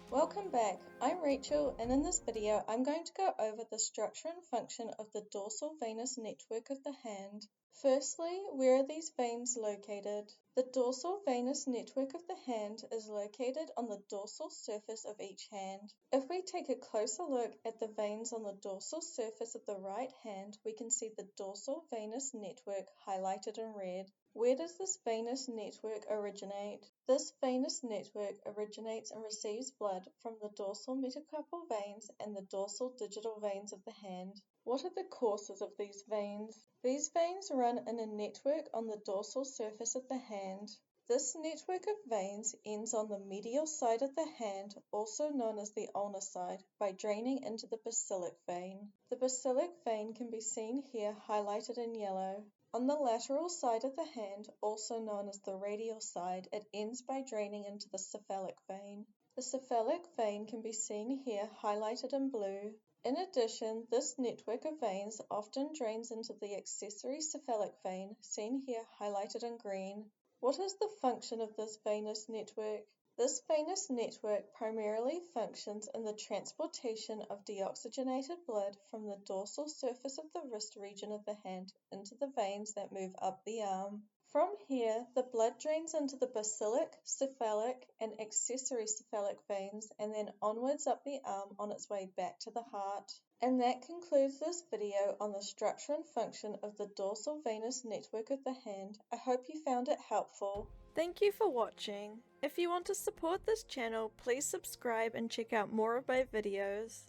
Welcome back, I'm Rachel, and in this video I'm going to go over the structure and function of the dorsal venous network of the hand. Firstly, where are these veins located? The dorsal venous network of the hand is located on the dorsal surface of each hand. If we take a closer look at the veins on the dorsal surface of the right hand, we can see the dorsal venous network highlighted in red. Where does this venous network originate? This venous network originates and receives blood from the dorsal metacarpal veins and the dorsal digital veins of the hand. What are the courses of these veins? These veins run in a network on the dorsal surface of the hand. This network of veins ends on the medial side of the hand, also known as the ulnar side, by draining into the basilic vein. The basilic vein can be seen here highlighted in yellow. On the lateral side of the hand, also known as the radial side, it ends by draining into the cephalic vein. The cephalic vein can be seen here highlighted in blue. In addition, this network of veins often drains into the accessory cephalic vein, seen here highlighted in green. What is the function of this venous network? This venous network primarily functions in the transportation of deoxygenated blood from the dorsal surface of the wrist region of the hand into the veins that move up the arm. From here, the blood drains into the basilic, cephalic, and accessory cephalic veins and then onwards up the arm on its way back to the heart. And that concludes this video on the structure and function of the dorsal venous network of the hand. I hope you found it helpful. Thank you for watching. If you want to support this channel, please subscribe and check out more of my videos.